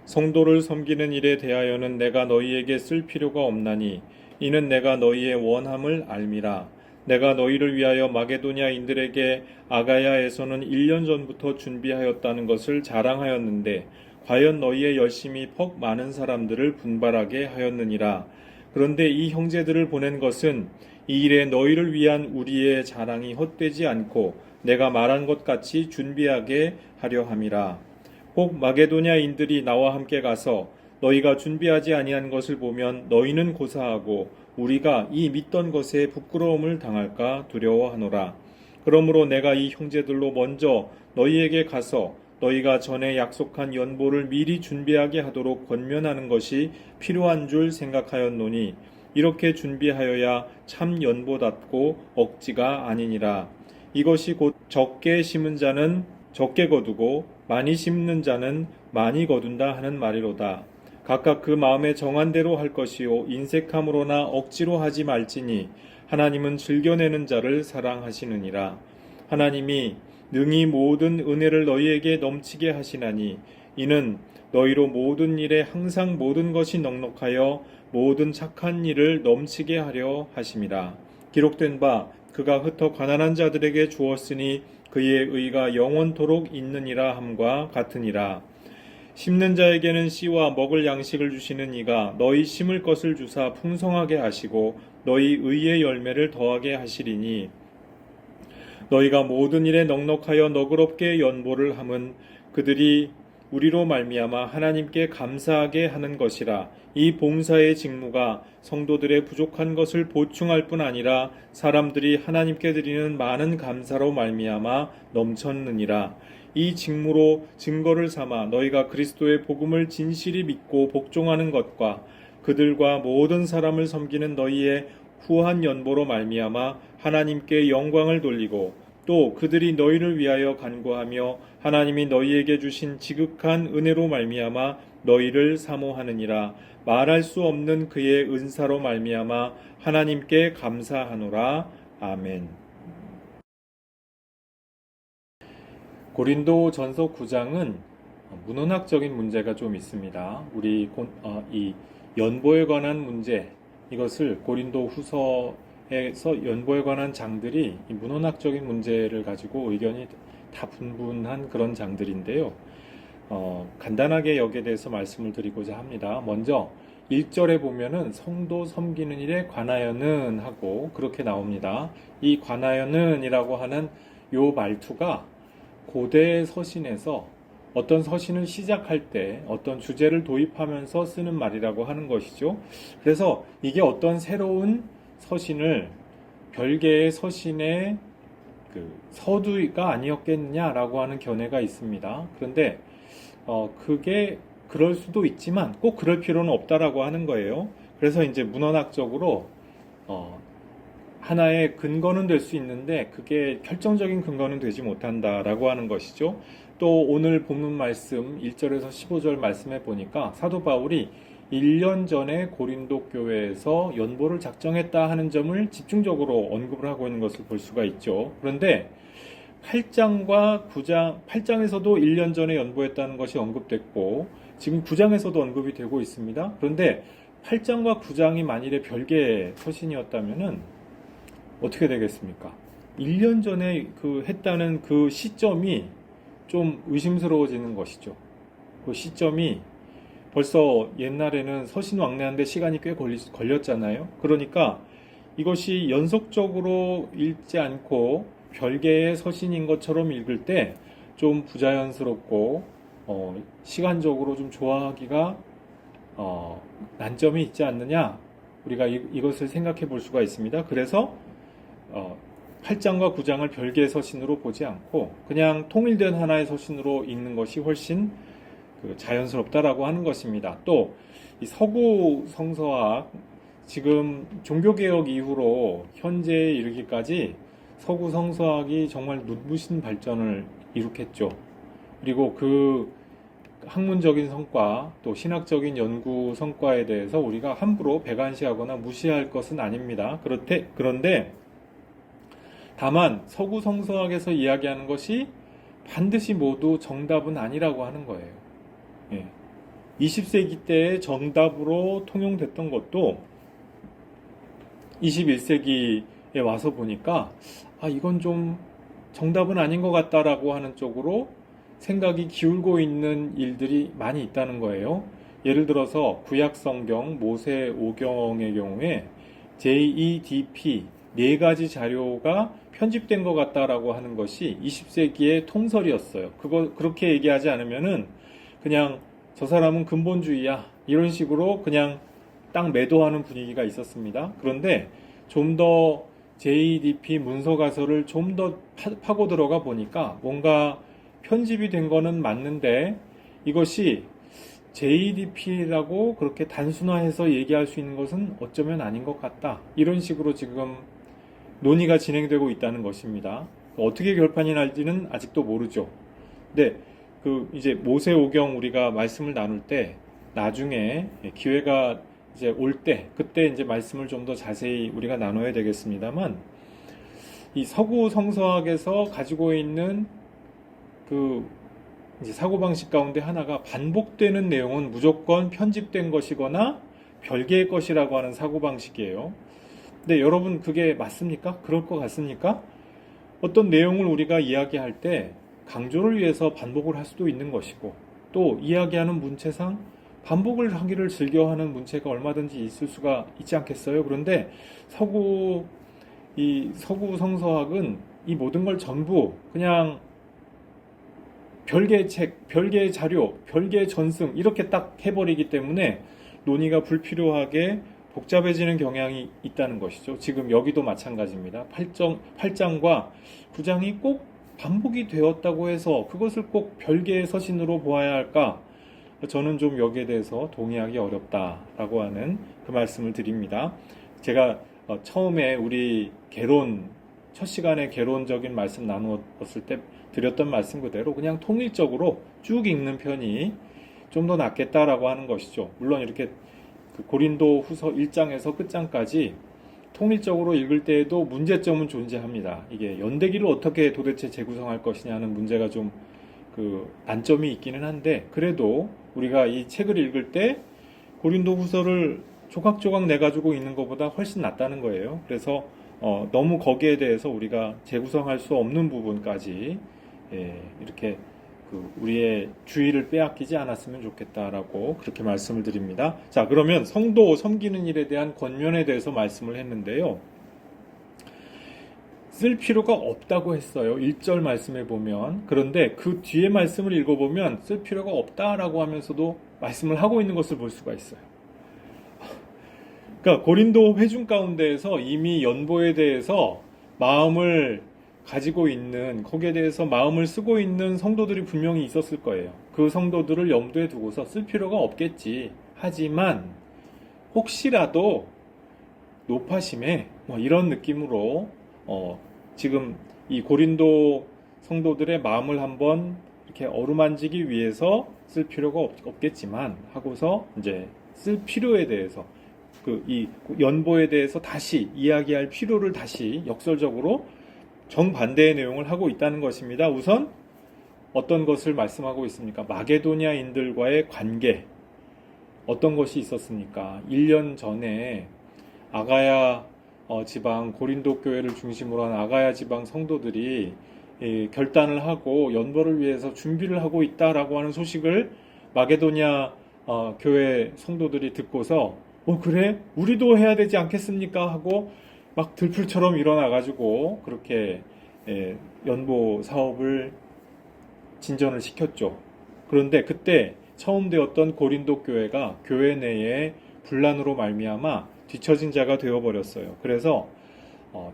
성도를 섬기는 일에 대하여는 내가 너희에게 쓸 필요가 없나니 이는 내가 너희의 원함을 알미라. 내가 너희를 위하여 마게도냐인들에게 아가야에서는 1년 전부터 준비하였다는 것을 자랑하였는데 과연 너희의 열심이 퍽 많은 사람들을 분발하게 하였느니라. 그런데 이 형제들을 보낸 것은 이 일에 너희를 위한 우리의 자랑이 헛되지 않고 내가 말한 것 같이 준비하게 하려 함이라. 혹 마게도냐인들이 나와 함께 가서 너희가 준비하지 아니한 것을 보면 너희는 고사하고 우리가 이 믿던 것에 부끄러움을 당할까 두려워하노라. 그러므로 내가 이 형제들로 먼저 너희에게 가서 너희가 전에 약속한 연보를 미리 준비하게 하도록 권면하는 것이 필요한 줄 생각하였노니 이렇게 준비하여야 참 연보답고 억지가 아니니라. 이것이 곧 적게 심은 자는 적게 거두고 많이 심는 자는 많이 거둔다 하는 말이로다. 각각 그 마음에 정한 대로 할 것이요 인색함으로나 억지로 하지 말지니 하나님은 즐겨내는 자를 사랑하시느니라. 하나님이 능히 모든 은혜를 너희에게 넘치게 하시나니 이는 너희로 모든 일에 항상 모든 것이 넉넉하여 모든 착한 일을 넘치게 하려 하심이라. 기록된 바 그가 흩어 가난한 자들에게 주었으니 그의 의가 영원토록 있느니라 함과 같으니라. 심는 자에게는 씨와 먹을 양식을 주시는 이가 너희 심을 것을 주사 풍성하게 하시고 너희 의의 열매를 더하게 하시리니 너희가 모든 일에 넉넉하여 너그럽게 연보를 함은 그들이 우리로 말미암아 하나님께 감사하게 하는 것이라. 이 봉사의 직무가 성도들의 부족한 것을 보충할 뿐 아니라 사람들이 하나님께 드리는 많은 감사로 말미암아 넘쳤느니라. 이 직무로 증거를 삼아 너희가 그리스도의 복음을 진실히 믿고 복종하는 것과 그들과 모든 사람을 섬기는 너희의 후한 연보로 말미암아 하나님께 영광을 돌리고 또 그들이 너희를 위하여 간구하며 하나님이 너희에게 주신 지극한 은혜로 말미암아 너희를 사모하느니라. 말할 수 없는 그의 은사로 말미암아 하나님께 감사하노라. 아멘. 고린도 전서 9장은 문헌학적인 문제가 좀 있습니다. 이 연보에 관한 문제, 이것을 고린도 후서에서 연보에 관한 장들이 이 문헌학적인 문제를 가지고 의견이 다 분분한 그런 장들인데요. 간단하게 여기에 대해서 말씀을 드리고자 합니다. 먼저 1절에 보면은 성도 섬기는 일에 관하여는 하고 그렇게 나옵니다. 이 관하여는 이라고 하는 요 말투가 고대 서신에서 어떤 서신을 시작할 때 어떤 주제를 도입하면서 쓰는 말이라고 하는 것이죠. 그래서 이게 어떤 새로운 서신을 별개의 서신의 서두가 아니었겠냐라고 하는 견해가 있습니다. 그런데 그게 그럴 수도 있지만 꼭 그럴 필요는 없다라고 하는 거예요. 그래서 이제 문헌학적으로 하나의 근거는 될 수 있는데 그게 결정적인 근거는 되지 못한다라고 하는 것이죠. 또 오늘 본문 말씀 1절에서 15절 말씀해 보니까 사도 바울이 1년 전에 고린도 교회에서 연보를 작정했다 하는 점을 집중적으로 언급을 하고 있는 것을 볼 수가 있죠. 그런데 8장과 9장, 8장에서도 1년 전에 연보했다는 것이 언급됐고 지금 9장에서도 언급이 되고 있습니다. 그런데 8장과 9장이 만일에 별개의 서신이었다면은 어떻게 되겠습니까? 1년 전에 했다는 그 시점이 좀 의심스러워지는 것이죠. 그 시점이 벌써 옛날에는 서신 왕래하는데 시간이 꽤 걸렸잖아요. 그러니까 이것이 연속적으로 읽지 않고 별개의 서신인 것처럼 읽을 때 좀 부자연스럽고 시간적으로 좀 좋아하기가 난점이 있지 않느냐, 우리가 이것을 생각해 볼 수가 있습니다. 그래서 8장과 9장을 별개의 서신으로 보지 않고 그냥 통일된 하나의 서신으로 읽는 것이 훨씬 자연스럽다라고 하는 것입니다. 또 이 서구 성서학, 지금 종교개혁 이후로 현재에 이르기까지 서구 성서학이 정말 눈부신 발전을 이룩했죠. 그리고 그 학문적인 성과 또 신학적인 연구 성과에 대해서 우리가 함부로 배관시하거나 무시할 것은 아닙니다. 그런데 다만 서구 성서학에서 이야기하는 것이 반드시 모두 정답은 아니라고 하는 거예요. 예. 20세기 때의 정답으로 통용됐던 것도 21세기에 와서 보니까 이건 좀 정답은 아닌 것 같다라고 하는 쪽으로 생각이 기울고 있는 일들이 많이 있다는 거예요. 예를 들어서 구약 성경 모세오경의 경우에 JEDP 네 가지 자료가 편집된 것 같다라고 하는 것이 20세기의 통설이었어요. 그렇게 얘기하지 않으면은 그냥 저 사람은 근본주의야 이런 식으로 그냥 딱 매도하는 분위기가 있었습니다. 그런데 좀 더 JDP 문서 가설을 좀 더 파고 들어가 보니까 뭔가 편집이 된 거는 맞는데 이것이 JDP라고 그렇게 단순화해서 얘기할 수 있는 것은 어쩌면 아닌 것 같다. 이런 식으로 지금 논의가 진행되고 있다는 것입니다. 어떻게 결판이 날지는 아직도 모르죠. 근데 이제 모세오경 우리가 말씀을 나눌 때 나중에 기회가 이제 올 때 그때 이제 말씀을 좀 더 자세히 우리가 나눠야 되겠습니다만 이 서구 성서학에서 가지고 있는 이제 사고방식 가운데 하나가 반복되는 내용은 무조건 편집된 것이거나 별개의 것이라고 하는 사고방식이에요. 근데 여러분 그게 맞습니까? 그럴 것 같습니까? 어떤 내용을 우리가 이야기할 때 강조를 위해서 반복을 할 수도 있는 것이고 또 이야기하는 문체상 반복을 하기를 즐겨하는 문체가 얼마든지 있을 수가 있지 않겠어요? 그런데 서구 성서학은 이 모든 걸 전부 그냥 별개의 책, 별개의 자료, 별개의 전승 이렇게 딱 해버리기 때문에 논의가 불필요하게 복잡해지는 경향이 있다는 것이죠. 지금 여기도 마찬가지입니다. 8장과 9장이 꼭 반복이 되었다고 해서 그것을 꼭 별개의 서신으로 보아야 할까? 저는 좀 여기에 대해서 동의하기 어렵다라고 하는 그 말씀을 드립니다. 제가 처음에 우리 첫 시간에 개론적인 말씀 나누었을 때 드렸던 말씀 그대로 그냥 통일적으로 쭉 읽는 편이 좀 더 낫겠다라고 하는 것이죠. 물론 이렇게 고린도 후서 1장에서 끝장까지 통일적으로 읽을 때에도 문제점은 존재합니다. 이게 연대기를 어떻게 도대체 재구성할 것이냐는 문제가 좀 난점이 있기는 한데 그래도 우리가 이 책을 읽을 때 고린도 후서를 조각조각 내가지고 있는 것보다 훨씬 낫다는 거예요. 그래서 너무 거기에 대해서 우리가 재구성할 수 없는 부분까지 이렇게 우리의 주의를 빼앗기지 않았으면 좋겠다라고 그렇게 말씀을 드립니다. 자, 그러면 성도 섬기는 일에 대한 권면에 대해서 말씀을 했는데요. 쓸 필요가 없다고 했어요. 1절 말씀에 보면. 그런데 그 뒤에 말씀을 읽어보면 쓸 필요가 없다라고 하면서도 말씀을 하고 있는 것을 볼 수가 있어요. 그러니까 고린도 회중 가운데에서 이미 연보에 대해서 마음을 가지고 있는, 거기에 대해서 마음을 쓰고 있는 성도들이 분명히 있었을 거예요. 그 성도들을 염두에 두고서 쓸 필요가 없겠지. 하지만 혹시라도 노파심에 이런 느낌으로 지금 이 고린도 성도들의 마음을 한번 이렇게 어루만지기 위해서 쓸 필요가 없겠지만 하고서 이제 쓸 필요에 대해서 이 연보에 대해서 다시 이야기할 필요를 다시 역설적으로 정반대의 내용을 하고 있다는 것입니다. 우선 어떤 것을 말씀하고 있습니까? 마게도냐인들과의 관계 어떤 것이 있었습니까? 1년 전에 아가야 지방 고린도 교회를 중심으로 한 아가야 지방 성도들이 결단을 하고 연보를 위해서 준비를 하고 있다라고 하는 소식을 마게도냐 교회 성도들이 듣고서 그래? 우리도 해야 되지 않겠습니까? 하고 막 들풀처럼 일어나가지고 그렇게 연보 사업을 진전을 시켰죠. 그런데 그때 처음 되었던 고린도 교회가 교회 내에 분란으로 말미암아 뒤처진 자가 되어버렸어요. 그래서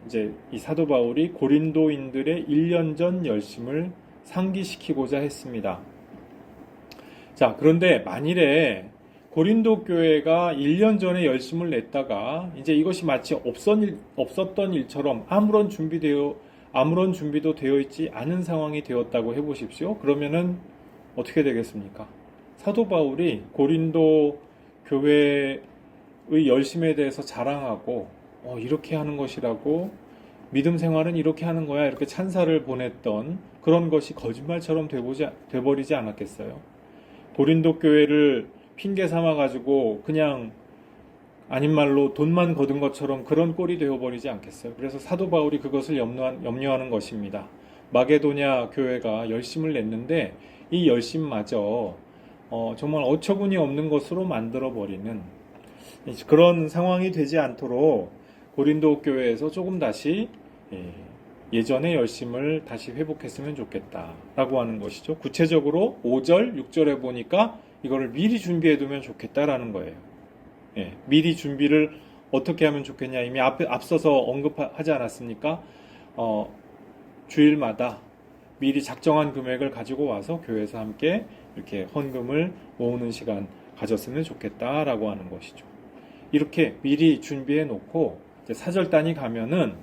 이제 이 사도 바울이 고린도인들의 1년 전 열심을 상기시키고자 했습니다. 자, 그런데 만일에 고린도 교회가 1년 전에 열심을 냈다가 이제 이것이 마치 없었던 일처럼 아무런 준비도 되어 있지 않은 상황이 되었다고 해보십시오. 그러면은 어떻게 되겠습니까? 사도 바울이 고린도 교회의 열심에 대해서 자랑하고 이렇게 하는 것이라고 믿음 생활은 이렇게 하는 거야 이렇게 찬사를 보냈던 그런 것이 거짓말처럼 돼버리지 않았겠어요? 고린도 교회를 핑계 삼아가지고 그냥 아닌 말로 돈만 거둔 것처럼 그런 꼴이 되어버리지 않겠어요. 그래서 사도 바울이 그것을 염려하는 것입니다. 마게도냐 교회가 열심을 냈는데 이 열심마저 정말 어처구니 없는 것으로 만들어버리는 그런 상황이 되지 않도록 고린도 교회에서 조금 다시 예전의 열심을 다시 회복했으면 좋겠다라고 하는 것이죠. 구체적으로 5절, 6절에 보니까 이거를 미리 준비해두면 좋겠다라는 거예요. 미리 준비를 어떻게 하면 좋겠냐, 이미 앞서서 언급하지 않았습니까? 주일마다 미리 작정한 금액을 가지고 와서 교회에서 함께 이렇게 헌금을 모으는 시간 가졌으면 좋겠다라고 하는 것이죠. 이렇게 미리 준비해 놓고 사절단이 가면은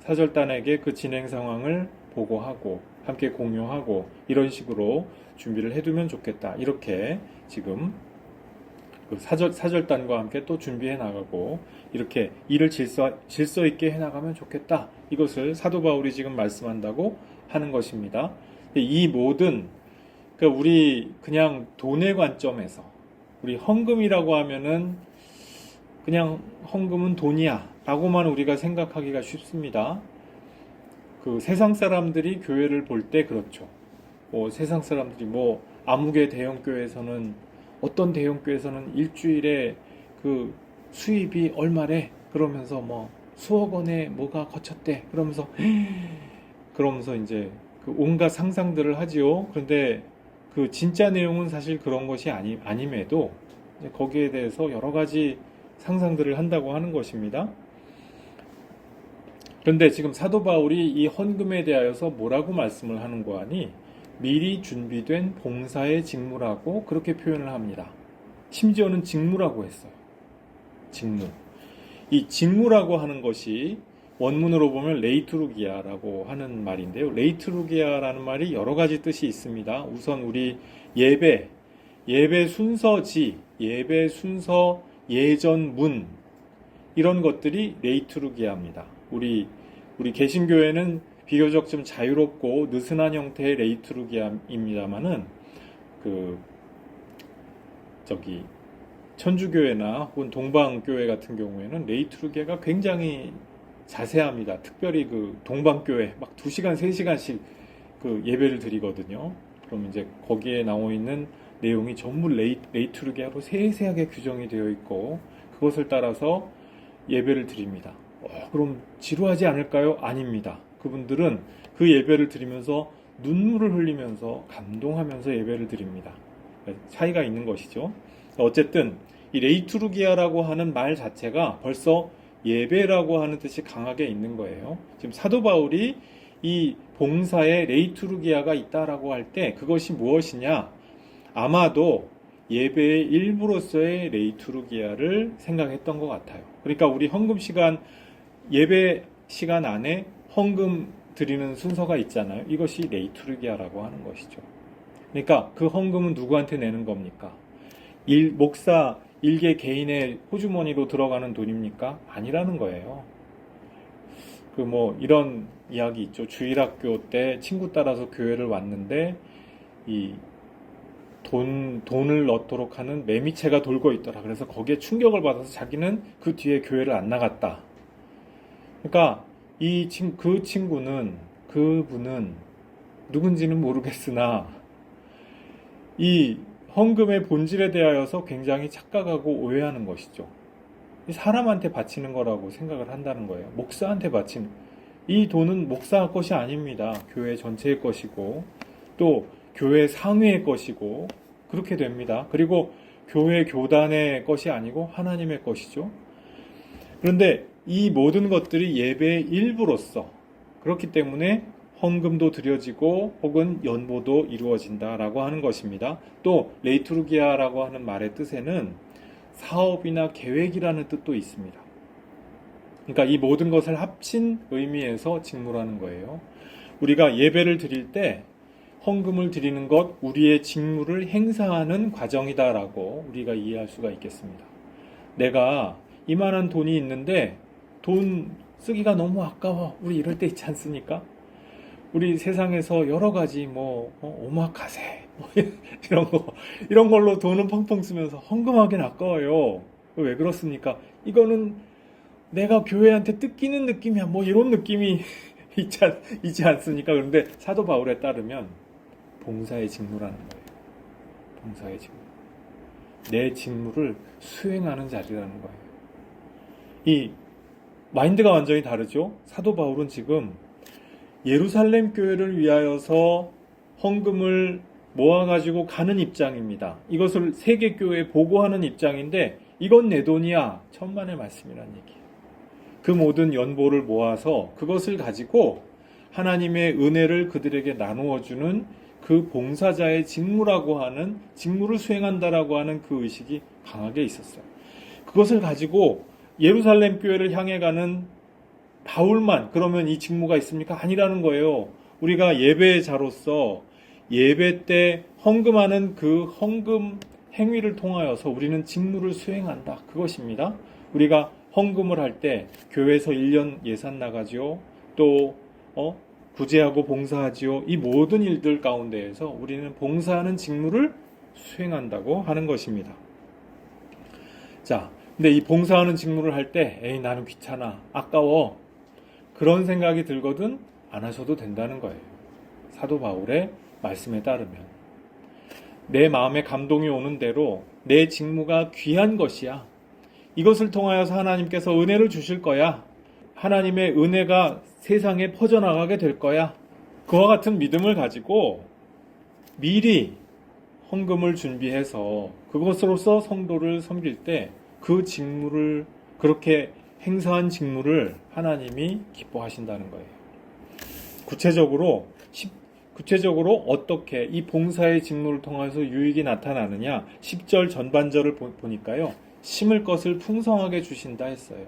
사절단에게 그 진행 상황을 보고하고 함께 공유하고 이런 식으로 준비를 해두면 좋겠다. 이렇게 지금 그 사절단과 함께 또 준비해 나가고 이렇게 일을 질서 있게 해나가면 좋겠다. 이것을 사도 바울이 지금 말씀한다고 하는 것입니다. 이 모든 우리 그냥 돈의 관점에서 우리 헌금이라고 하면은 그냥 헌금은 돈이야 라고만 우리가 생각하기가 쉽습니다. 그 세상 사람들이 교회를 볼 때 그렇죠. 세상 사람들이 아무개 대형교회에서는 어떤 대형교회에서는 일주일에 그 수입이 얼마래 그러면서 수억 원에 뭐가 거쳤대 그러면서 이제 그 온갖 상상들을 하지요. 그런데 그 진짜 내용은 사실 그런 것이 아님에도 거기에 대해서 여러 가지 상상들을 한다고 하는 것입니다. 그런데 지금 사도 바울이 이 헌금에 대하여서 뭐라고 말씀을 하는 거 아니? 미리 준비된 봉사의 직무라고 그렇게 표현을 합니다. 심지어는 직무라고 했어요. 직무. 이 직무라고 하는 것이 원문으로 보면 레이투루기아라고 하는 말인데요. 레이투루기아라는 말이 여러 가지 뜻이 있습니다. 우선 우리 예배 순서지, 예배 순서 예전문 이런 것들이 레이투루기아입니다. 우리 개신교회는 비교적 좀 자유롭고 느슨한 형태의 레이투루기아입니다만은 천주교회나 혹은 동방교회 같은 경우에는 레이투루기아가 굉장히 자세합니다. 특별히 그 동방교회 막 2시간, 3시간씩 그 예배를 드리거든요. 그럼 이제 거기에 나와 있는 내용이 전부 레이투루기아로 세세하게 규정이 되어 있고 그것을 따라서 예배를 드립니다. 그럼 지루하지 않을까요? 아닙니다. 그분들은 그 예배를 드리면서 눈물을 흘리면서 감동하면서 예배를 드립니다. 차이가 있는 것이죠. 어쨌든 이 레이투루기아라고 하는 말 자체가 벌써 예배라고 하는 뜻이 강하게 있는 거예요. 지금 사도 바울이 이 봉사에 레이투루기아가 있다라고 할 때 그것이 무엇이냐? 아마도 예배의 일부로서의 레이투루기아를 생각했던 것 같아요. 그러니까 우리 헌금 시간, 예배 시간 안에 헌금 드리는 순서가 있잖아요. 이것이 레이투루기아라고 하는 것이죠. 그러니까 그 헌금은 누구한테 내는 겁니까? 목사 일개 개인의 호주머니로 들어가는 돈입니까? 아니라는 거예요. 이런 이야기 있죠. 주일학교 때 친구 따라서 교회를 왔는데 돈을 넣도록 하는 매미채가 돌고 있더라. 그래서 거기에 충격을 받아서 자기는 그 뒤에 교회를 안 나갔다. 그러니까 그분은 누군지는 모르겠으나 이 헌금의 본질에 대하여서 굉장히 착각하고 오해하는 것이죠. 사람한테 바치는 거라고 생각을 한다는 거예요. 목사한테 바치는. 이 돈은 목사 것이 아닙니다. 교회 전체의 것이고 또 교회 상회의 것이고 그렇게 됩니다. 그리고 교회 교단의 것이 아니고 하나님의 것이죠. 그런데 이 모든 것들이 예배의 일부로서 그렇기 때문에 헌금도 드려지고 혹은 연보도 이루어진다라고 하는 것입니다. 또 레이투루기아라고 하는 말의 뜻에는 사업이나 계획이라는 뜻도 있습니다. 그러니까 이 모든 것을 합친 의미에서 직무라는 거예요. 우리가 예배를 드릴 때 헌금을 드리는 것, 우리의 직무를 행사하는 과정이다라고 우리가 이해할 수가 있겠습니다. 내가 이만한 돈이 있는데 돈 쓰기가 너무 아까워. 우리 이럴 때 있지 않습니까? 우리 세상에서 여러 가지 오마카세 이런 걸로 돈은 펑펑 쓰면서 헌금하기는 아까워요. 왜 그렇습니까? 이거는 내가 교회한테 뜯기는 느낌이야. 이런 느낌이 있지 않습니까? 그런데 사도 바울에 따르면 봉사의 직무라는 거예요. 봉사의 직무. 내 직무를 수행하는 자리라는 거예요. 이 마인드가 완전히 다르죠? 사도 바울은 지금 예루살렘 교회를 위하여서 헌금을 모아가지고 가는 입장입니다. 이것을 세계 교회에 보고하는 입장인데 이건 내 돈이야. 천만의 말씀이라는 얘기예요. 그 모든 연보를 모아서 그것을 가지고 하나님의 은혜를 그들에게 나누어주는 그 봉사자의 직무라고 하는, 직무를 수행한다라고 하는 그 의식이 강하게 있었어요. 그것을 가지고 예루살렘 교회를 향해 가는 바울만 그러면 이 직무가 있습니까? 아니라는 거예요. 우리가 예배자로서 예배 때 헌금하는 그 헌금 행위를 통하여서 우리는 직무를 수행한다. 그것입니다. 우리가 헌금을 할 때 교회에서 1년 예산 나가지요. 또 구제하고 봉사하지요. 이 모든 일들 가운데에서 우리는 봉사하는 직무를 수행한다고 하는 것입니다. 자, 근데 이 봉사하는 직무를 할 때 에이 나는 귀찮아, 아까워 그런 생각이 들거든 안 하셔도 된다는 거예요. 사도 바울의 말씀에 따르면 내 마음에 감동이 오는 대로 내 직무가 귀한 것이야. 이것을 통하여서 하나님께서 은혜를 주실 거야. 하나님의 은혜가 세상에 퍼져나가게 될 거야. 그와 같은 믿음을 가지고 미리 헌금을 준비해서 그것으로서 성도를 섬길 때 그 직무를, 그렇게 행사한 직무를 하나님이 기뻐하신다는 거예요. 구체적으로 어떻게 이 봉사의 직무를 통해서 유익이 나타나느냐? 10절 전반절을 보니까요. 심을 것을 풍성하게 주신다 했어요.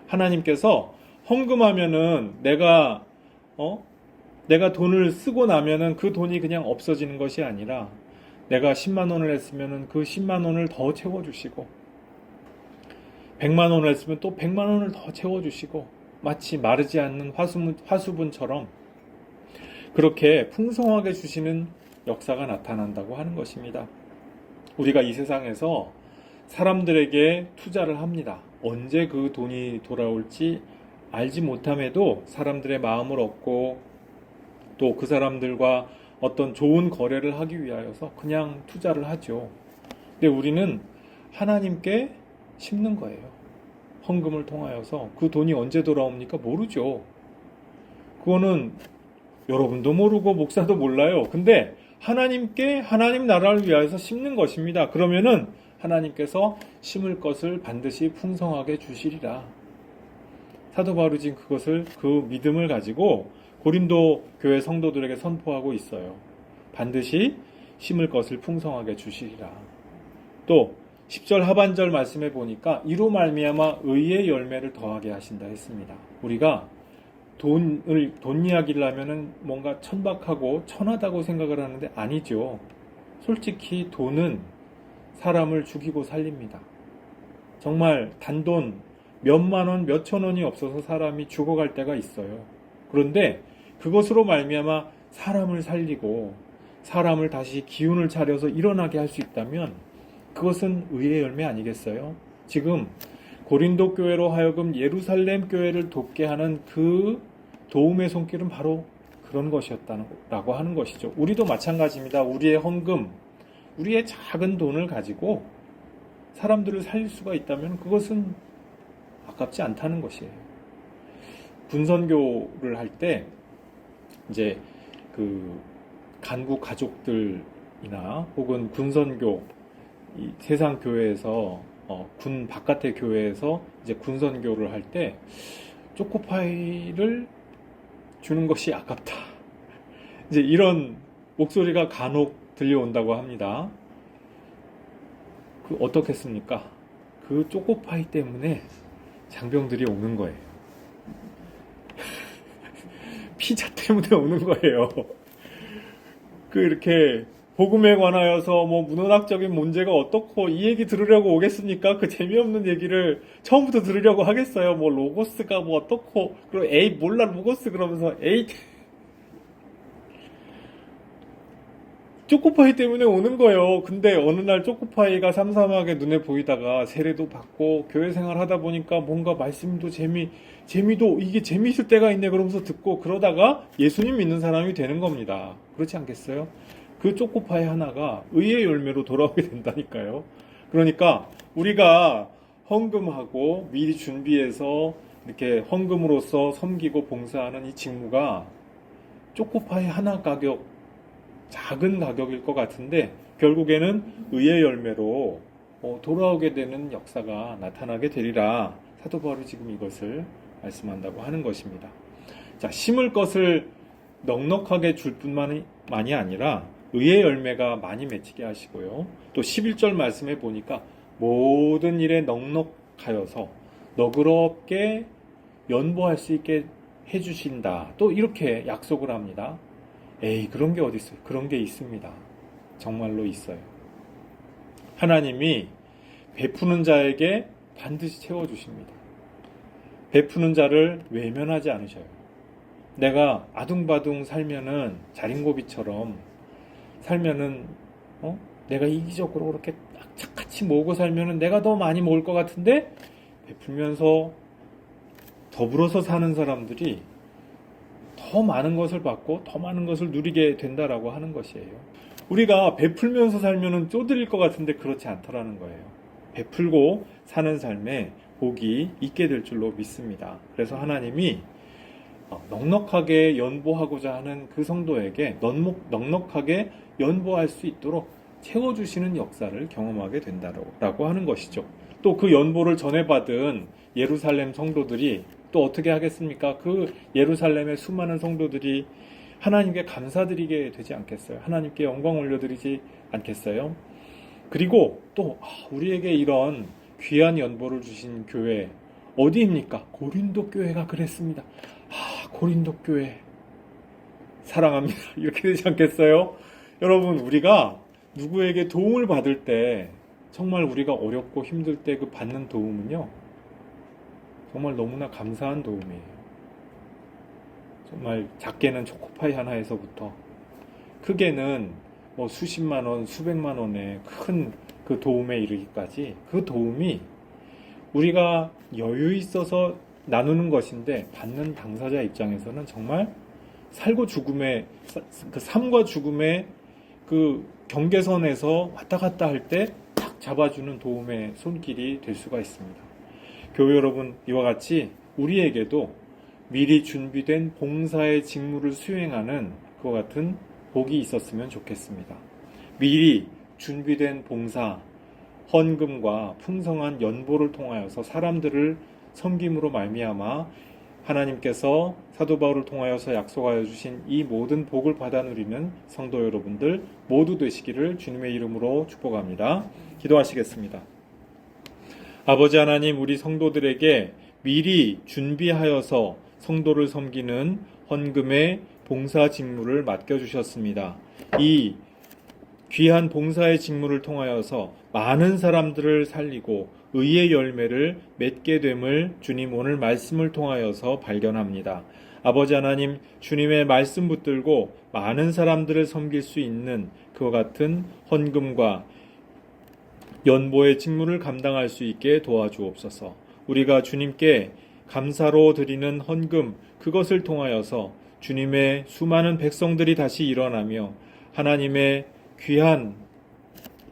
하나님께서 헌금하면은 내가 돈을 쓰고 나면은 그 돈이 그냥 없어지는 것이 아니라 내가 10만 원을 했으면은 그 10만 원을 더 채워주시고 100만 원을 했으면 또 100만 원을 더 채워주시고 마치 마르지 않는 화수분처럼 그렇게 풍성하게 주시는 역사가 나타난다고 하는 것입니다. 우리가 이 세상에서 사람들에게 투자를 합니다. 언제 그 돈이 돌아올지 알지 못함에도 사람들의 마음을 얻고 또 그 사람들과 어떤 좋은 거래를 하기 위하여서 그냥 투자를 하죠. 근데 우리는 하나님께 심는 거예요. 헌금을 통하여서 그 돈이 언제 돌아옵니까? 모르죠. 그거는 여러분도 모르고 목사도 몰라요. 근데 하나님께 하나님 나라를 위하여서 심는 것입니다. 그러면은 하나님께서 심을 것을 반드시 풍성하게 주시리라. 사도 바울이 지금 그것을, 그 믿음을 가지고 고린도 교회 성도들에게 선포하고 있어요. 반드시 심을 것을 풍성하게 주시리라. 또 10절 하반절 말씀에 보니까 이로 말미암아 의의 열매를 더하게 하신다 했습니다. 우리가 돈 이야기를 하면은 뭔가 천박하고 천하다고 생각을 하는데 아니죠. 솔직히 돈은 사람을 죽이고 살립니다. 정말 단돈 몇만 원, 몇천 원이 없어서 사람이 죽어갈 때가 있어요. 그런데 그것으로 말미암아 사람을 살리고 사람을 다시 기운을 차려서 일어나게 할 수 있다면 그것은 의의 열매 아니겠어요? 지금 고린도 교회로 하여금 예루살렘 교회를 돕게 하는 그 도움의 손길은 바로 그런 것이었다고 하는 것이죠. 우리도 마찬가지입니다. 우리의 헌금, 우리의 작은 돈을 가지고 사람들을 살릴 수가 있다면 그것은 아깝지 않다는 것이에요. 군선교를 할 때 이제 그 간부 가족들이나 혹은 군선교 이 세상 교회에서 군 바깥의 교회에서 이제 군선교를 할 때 초코파이를 주는 것이 아깝다. 이제 이런 목소리가 간혹 들려온다고 합니다. 그 어떻겠습니까? 그 초코파이 때문에 장병들이 오는 거예요. 피자 때문에 오는 거예요. 이렇게 복음에 관하여서 문헌학적인 문제가 어떻고 이 얘기 들으려고 오겠습니까? 그 재미없는 얘기를 처음부터 들으려고 하겠어요. 로고스가 어떻고 그리고 에이 몰라 로고스 그러면서 에이 초코파이 때문에 오는 거예요. 근데 어느 날 초코파이가 삼삼하게 눈에 보이다가 세례도 받고 교회 생활 하다 보니까 뭔가 말씀도 재미도 이게 재미있을 때가 있네 그러면서 듣고 그러다가 예수님 믿는 사람이 되는 겁니다. 그렇지 않겠어요? 그 초코파이 하나가 의의 열매로 돌아오게 된다니까요. 그러니까 우리가 헌금하고 미리 준비해서 이렇게 헌금으로써 섬기고 봉사하는 이 직무가 초코파이 하나 가격, 작은 가격일 것 같은데 결국에는 의의 열매로 돌아오게 되는 역사가 나타나게 되리라. 사도 바울이 지금 이것을 말씀한다고 하는 것입니다. 자, 심을 것을 넉넉하게 줄 뿐만이 아니라 의의 열매가 많이 맺히게 하시고요. 또 11절 말씀해 보니까 모든 일에 넉넉하여서 너그럽게 연보할 수 있게 해주신다. 또 이렇게 약속을 합니다. 에이, 그런 게 어디 있어요? 그런 게 있습니다. 정말로 있어요. 하나님이 베푸는 자에게 반드시 채워주십니다. 베푸는 자를 외면하지 않으셔요. 내가 아둥바둥 살면은 자린고비처럼 살면은 내가 이기적으로 그렇게 착같이 모으고 살면은 내가 더 많이 모을 것 같은데 베풀면서 더불어서 사는 사람들이 더 많은 것을 받고 더 많은 것을 누리게 된다라고 하는 것이에요. 우리가 베풀면서 살면은 쪼들릴 것 같은데 그렇지 않더라는 거예요. 베풀고 사는 삶에 복이 있게 될 줄로 믿습니다. 그래서 하나님이 넉넉하게 연보하고자 하는 그 성도에게 넉넉하게 연보할 수 있도록 채워주시는 역사를 경험하게 된다라고 하는 것이죠. 또 그 연보를 전해받은 예루살렘 성도들이 또 어떻게 하겠습니까? 그 예루살렘의 수많은 성도들이 하나님께 감사드리게 되지 않겠어요? 하나님께 영광 올려드리지 않겠어요? 그리고 또 우리에게 이런 귀한 연보를 주신 교회 어디입니까? 고린도 교회가 그랬습니다. 고린도 교회 사랑합니다. 이렇게 되지 않겠어요? 여러분, 우리가 누구에게 도움을 받을 때 정말 우리가 어렵고 힘들 때 그 받는 도움은요, 정말 너무나 감사한 도움이에요. 정말 작게는 초코파이 하나에서부터 크게는 수십만 원, 수백만 원의 큰 그 도움에 이르기까지 그 도움이 우리가 여유 있어서 나누는 것인데 받는 당사자 입장에서는 정말 살고 죽음의 그 삶과 죽음의 그 경계선에서 왔다 갔다 할 때 딱 잡아주는 도움의 손길이 될 수가 있습니다. 교회 여러분, 이와 같이 우리에게도 미리 준비된 봉사의 직무를 수행하는 그와 같은 복이 있었으면 좋겠습니다. 미리 준비된 봉사, 헌금과 풍성한 연보를 통하여서 사람들을 섬김으로 말미암아 하나님께서 사도 바울을 통하여서 약속하여 주신 이 모든 복을 받아 누리는 성도 여러분들 모두 되시기를 주님의 이름으로 축복합니다. 기도하시겠습니다. 아버지 하나님, 우리 성도들에게 미리 준비하여서 성도를 섬기는 헌금의 봉사 직무를 맡겨주셨습니다. 이 귀한 봉사의 직무를 통하여서 많은 사람들을 살리고 의의 열매를 맺게 됨을 주님 오늘 말씀을 통하여서 발견합니다. 아버지 하나님, 주님의 말씀 붙들고 많은 사람들을 섬길 수 있는 그와 같은 헌금과 연보의 직무를 감당할 수 있게 도와주옵소서. 우리가 주님께 감사로 드리는 헌금, 그것을 통하여서 주님의 수많은 백성들이 다시 일어나며 하나님의 귀한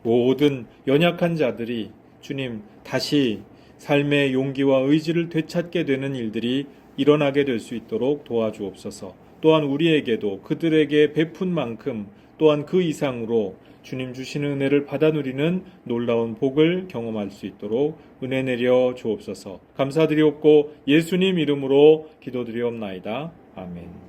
모든 연약한 자들이 주님 다시 삶의 용기와 의지를 되찾게 되는 일들이 일어나게 될 수 있도록 도와주옵소서. 또한 우리에게도 그들에게 베푼 만큼 또한 그 이상으로 주님 주시는 은혜를 받아 누리는 놀라운 복을 경험할 수 있도록 은혜 내려 주옵소서. 감사드리옵고 예수님 이름으로 기도드리옵나이다. 아멘.